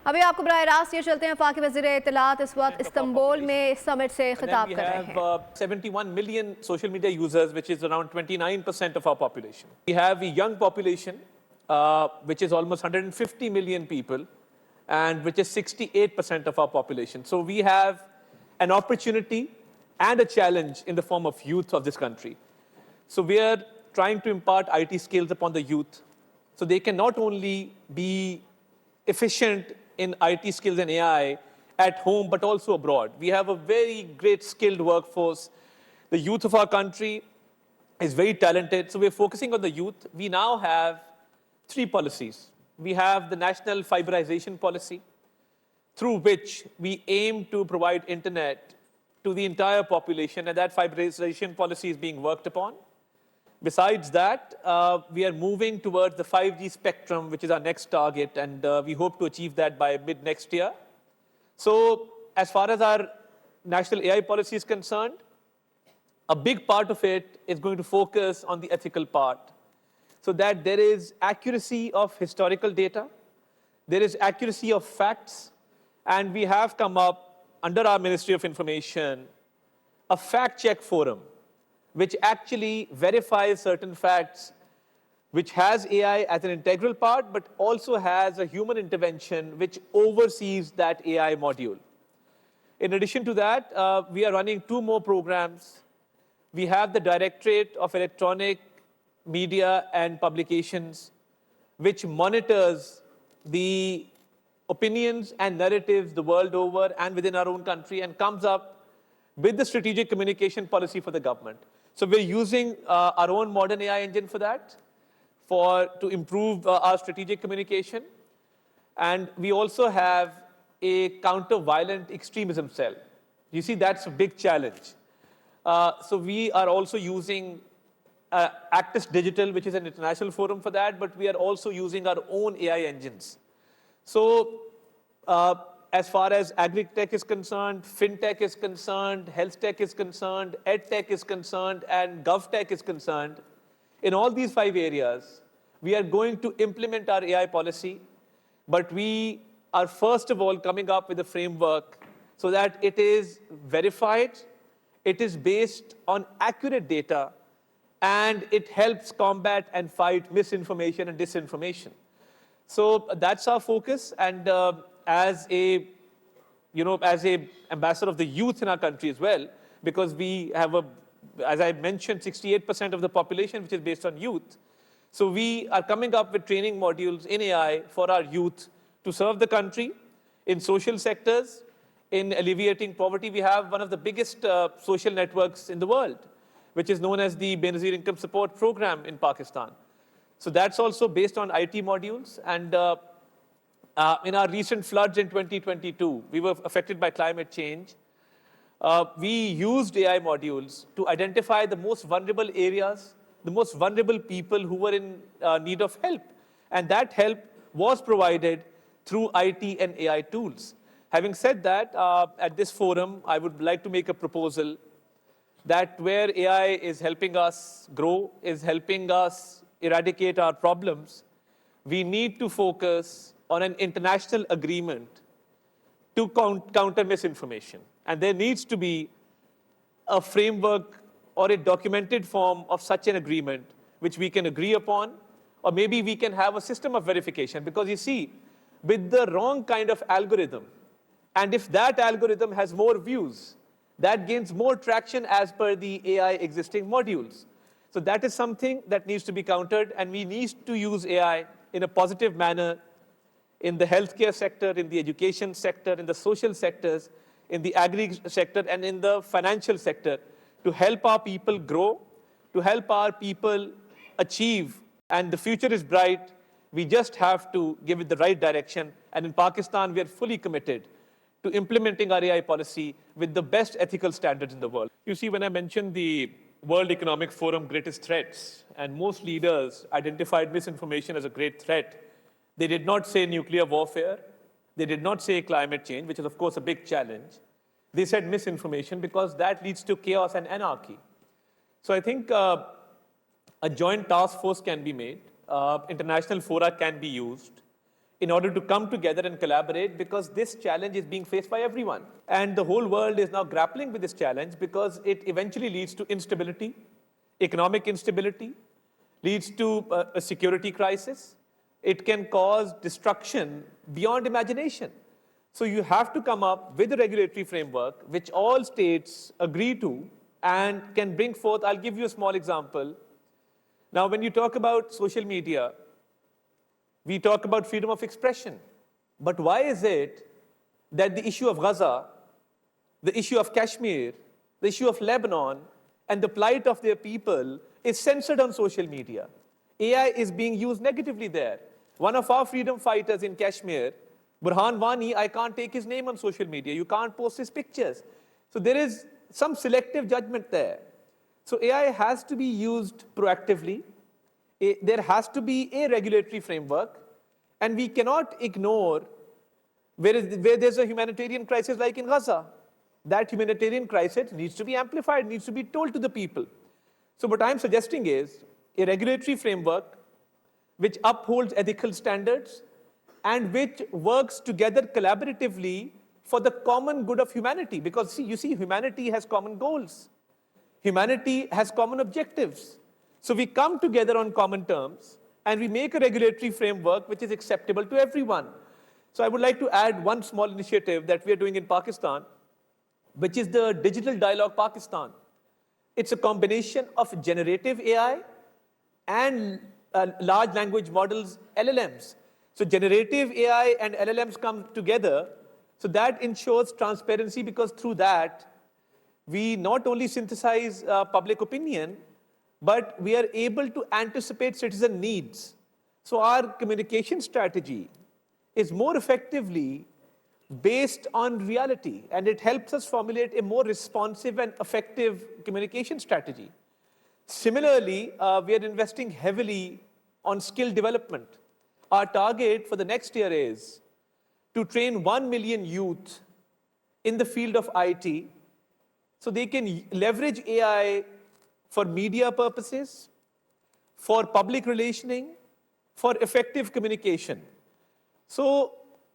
अभी आपको बराह रास्त ये चलते हैं, वफाकी वज़ीर इत्तलात इस वक्त इस्तांबुल में समिट से खिताब कर रहे हैं। 71 million social media users, which is around 29% of our population. We have a young population, which is almost 150 million people, and which is 68% of our population. So we have an opportunity and a challenge in the form of youth of this country. So we are trying to impart IT skills upon the youth, so they can not only be efficient in IT skills and AI at home, but also abroad. We have a very great skilled workforce. The youth of our country is very talented, so we're focusing on the youth. We now have 3 policies. We have the National Fiberization Policy, through which we aim to provide internet to the entire population, and that fiberization policy is being worked upon. Besides that, we are moving towards the 5G spectrum, which is our next target, and we hope to achieve that by mid-next year. So as far as our national AI policy is concerned, a big part of it is going to focus on the ethical part, so that there is accuracy of historical data, there is accuracy of facts, and we have come up under our Ministry of Information a fact-check forum, which actually verifies certain facts, which has AI as an integral part, but also has a human intervention which oversees that AI module. In addition to that, we are running 2 more programs. We have the Directorate of Electronic Media and Publications, which monitors the opinions and narratives the world over and within our own country, and comes up with the strategic communication policy for the government. So we're using our own modern AI engine for that, to improve our strategic communication. And we also have a counter-violent extremism cell. You see, that's a big challenge. So we are also using Actis Digital, which is an international forum for that, but we are also using our own AI engines. So as far as agri-tech is concerned, fintech is concerned, health tech is concerned, ed tech is concerned, and gov tech is concerned, in all these 5 areas, we are going to implement our AI policy, but we are first of all coming up with a framework so that it is verified, it is based on accurate data, and it helps combat and fight misinformation and disinformation. So that's our focus, and as a ambassador of the youth in our country as well, because we have as I mentioned, 68% of the population which is based on youth. So we are coming up with training modules in AI for our youth to serve the country in social sectors, in alleviating poverty. We have one of the biggest social networks in the world, which is known as the Benazir Income Support Program in Pakistan. So that's also based on IT modules. And in our recent floods in 2022, we were affected by climate change. We used AI modules to identify the most vulnerable areas, the most vulnerable people who were in need of help. And that help was provided through IT and AI tools. Having said that, at this forum, I would like to make a proposal that where AI is helping us grow, is helping us eradicate our problems, we need to focus on an international agreement to counter misinformation. And there needs to be a framework or a documented form of such an agreement which we can agree upon, or maybe we can have a system of verification. Because you see, with the wrong kind of algorithm, and if that algorithm has more views, that gains more traction as per the AI existing modules. So that is something that needs to be countered, and we need to use AI in a positive manner in the healthcare sector, in the education sector, in the social sectors, in the agri sector, and in the financial sector, to help our people grow, to help our people achieve. And the future is bright. We just have to give it the right direction. And in Pakistan, we are fully committed to implementing our AI policy with the best ethical standards in the world. You see, when I mentioned the World Economic Forum greatest threats, and most leaders identified misinformation as a great threat, they did not say nuclear warfare. They did not say climate change, which is, of course, a big challenge. They said misinformation because that leads to chaos and anarchy. So I think a joint task force can be made. International fora can be used. in order to come together and collaborate, because this challenge is being faced by everyone. And the whole world is now grappling with this challenge because it eventually leads to instability, economic instability, leads to a security crisis. It can cause destruction beyond imagination. So you have to come up with a regulatory framework which all states agree to and can bring forth. I'll give you a small example. Now, when you talk about social media, we talk about freedom of expression. But why is it that the issue of Gaza, the issue of Kashmir, the issue of Lebanon, and the plight of their people is censored on social media? AI is being used negatively there. One of our freedom fighters in Kashmir, Burhan Wani, I can't take his name on social media. You can't post his pictures. So there is some selective judgment there. So AI has to be used proactively. There has to be a regulatory framework, and we cannot ignore where there's a humanitarian crisis like in Gaza. That humanitarian crisis needs to be amplified, needs to be told to the people. So what I'm suggesting is a regulatory framework which upholds ethical standards and which works together collaboratively for the common good of humanity. Because you see, humanity has common goals. Humanity has common objectives. So we come together on common terms and we make a regulatory framework which is acceptable to everyone. So I would like to add one small initiative that we are doing in Pakistan, which is the Digital Dialogue Pakistan. It's a combination of generative AI and large language models, LLMs. So generative AI and LLMs come together, so that ensures transparency, because through that, we not only synthesize public opinion, but we are able to anticipate citizen needs. So our communication strategy is more effectively based on reality, and it helps us formulate a more responsive and effective communication strategy. Similarly, we are investing heavily on skill development. Our target for the next year is to train 1 million youth in the field of IT so they can leverage AI for media purposes, for public relationing, for effective communication. So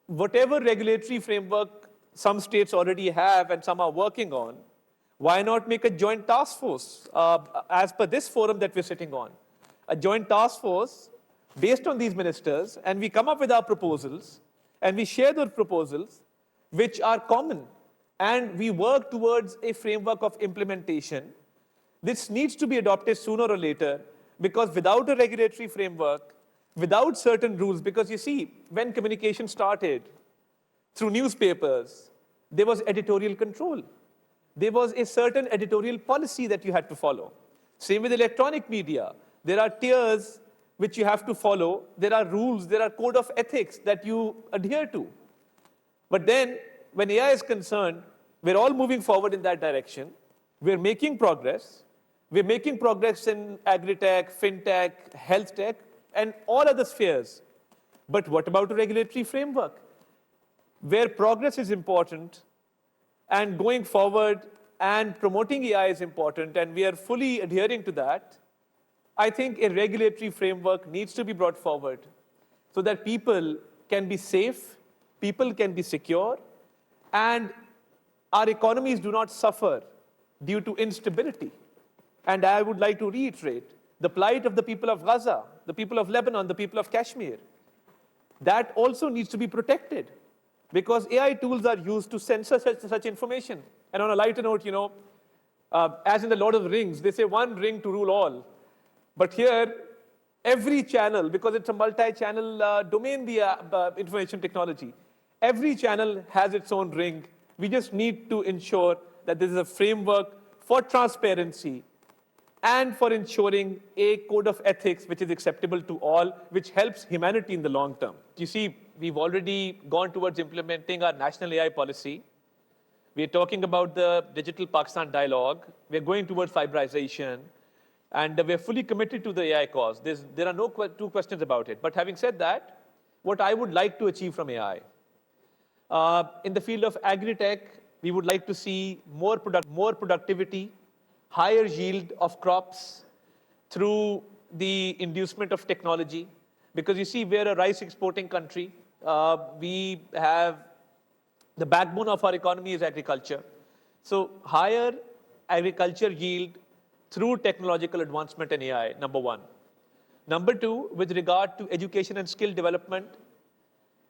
whatever regulatory framework some states already have and some are working on, why not make a joint task force as per this forum that we're sitting on? A joint task force based on these ministers, and we come up with our proposals and we share those proposals which are common, and we work towards a framework of implementation. This needs to be adopted sooner or later, because without a regulatory framework, without certain rules, because you see, when communication started through newspapers, there was editorial control. There was a certain editorial policy that you had to follow. Same with electronic media. There are tiers which you have to follow. There are rules, there are code of ethics that you adhere to. But then, when AI is concerned, we're all moving forward in that direction. We're making progress. We're making progress in agri-tech, fintech, health tech, and all other spheres. But what about a regulatory framework? Where progress is important, and going forward and promoting AI is important, and we are fully adhering to that, I think a regulatory framework needs to be brought forward so that people can be safe, people can be secure, and our economies do not suffer due to instability. And I would like to reiterate the plight of the people of Gaza, the people of Lebanon, the people of Kashmir. That also needs to be protected, because AI tools are used to censor such information. And on a lighter note, as in the Lord of the Rings, they say one ring to rule all. But here, every channel, because it's a multi-channel domain, the information technology, every channel has its own ring. We just need to ensure that there is a framework for transparency and for ensuring a code of ethics which is acceptable to all, which helps humanity in the long term. You see, we've already gone towards implementing our national AI policy. We're talking about the Digital Pakistan Dialogue. We're going towards fiberization. And we're fully committed to the AI cause. There are no two questions about it. But having said that, what I would like to achieve from AI, in the field of agri-tech, we would like to see more productivity, higher yield of crops through the inducement of technology. Because you see, we're a rice exporting country. we have the backbone of our economy is agriculture. So higher agriculture yield through technological advancement and AI, number one. Number two, with regard to education and skill development,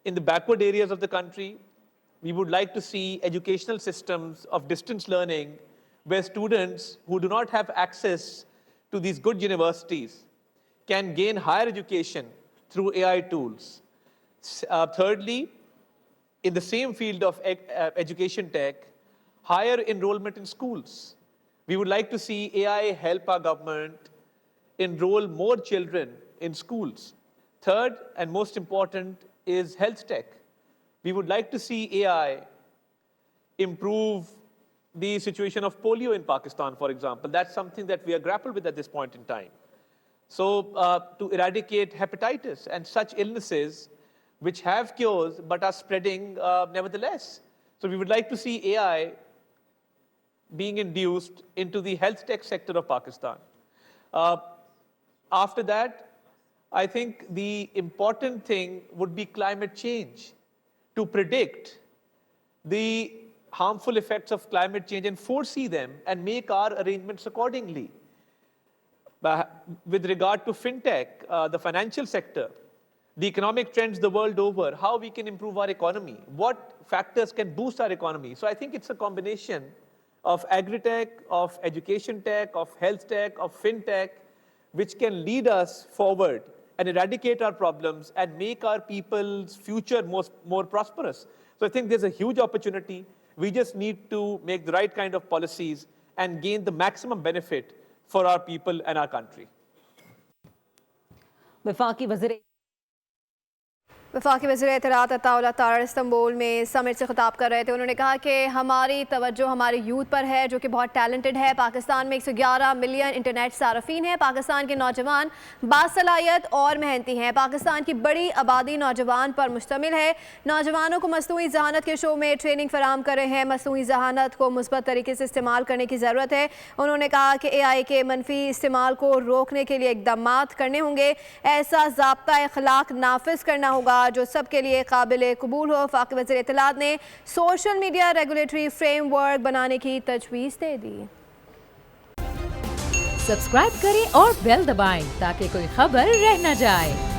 in the backward areas of the country, we would like to see educational systems of distance learning where students who do not have access to these good universities can gain higher education through AI tools. Thirdly, in the same field of education tech, higher enrollment in schools. We would like to see AI help our government enroll more children in schools. Third, and most important, is health tech. We would like to see AI improve the situation of polio in Pakistan, for example. That's something that we are grappled with at this point in time. So to eradicate hepatitis and such illnesses which have cures but are spreading nevertheless. So we would like to see AI being induced into the health tech sector of Pakistan. After that, I think the important thing would be climate change, to predict the harmful effects of climate change and foresee them and make our arrangements accordingly. With regard to fintech, the financial sector, the economic trends the world over, how we can improve our economy, what factors can boost our economy. So I think it's a combination of agri-tech, of education tech, of health tech, of fintech, which can lead us forward and eradicate our problems and make our people's future more prosperous. So I think there's a huge opportunity. We just need to make the right kind of policies and gain the maximum benefit for our people and our country. वफाकी वज़ीर इत्तलात Ataullah Tarar Istanbul में summit से खिताब कर रहे थे। उन्होंने कहा कि हमारी तवज्जो हमारे यूथ पर है जो कि बहुत टैलेंटेड है। पाकिस्तान में 111 मिलियन इंटरनेट सारफीन है। पाकिस्तान के नौजवान बासलाहियत और मेहनती हैं। पाकिस्तान की बड़ी आबादी नौजवान पर मुश्तमिल है। नौजवानों को मसनूई ज़हानत के शो में ट्रेनिंग फराहम कर रहे हैं। मसनूई ज़हानत को मुस्बत तरीके से इस्तेमाल करने की ज़रूरत है। उन्होंने कहा कि AI के मनफी इस्तेमाल को रोकने के लिए इक़दामात करने होंगे। ऐसा ज़ाब्ता अखलाक नाफिज करना होगा जो सबके लिए काबिल कबूल हो। वफाकी वज़ीर इत्तलात ने सोशल मीडिया रेगुलेटरी फ्रेमवर्क बनाने की तजवीज़ दे दी। सब्सक्राइब करें और बेल दबाएं ताकि कोई खबर रह न जाए।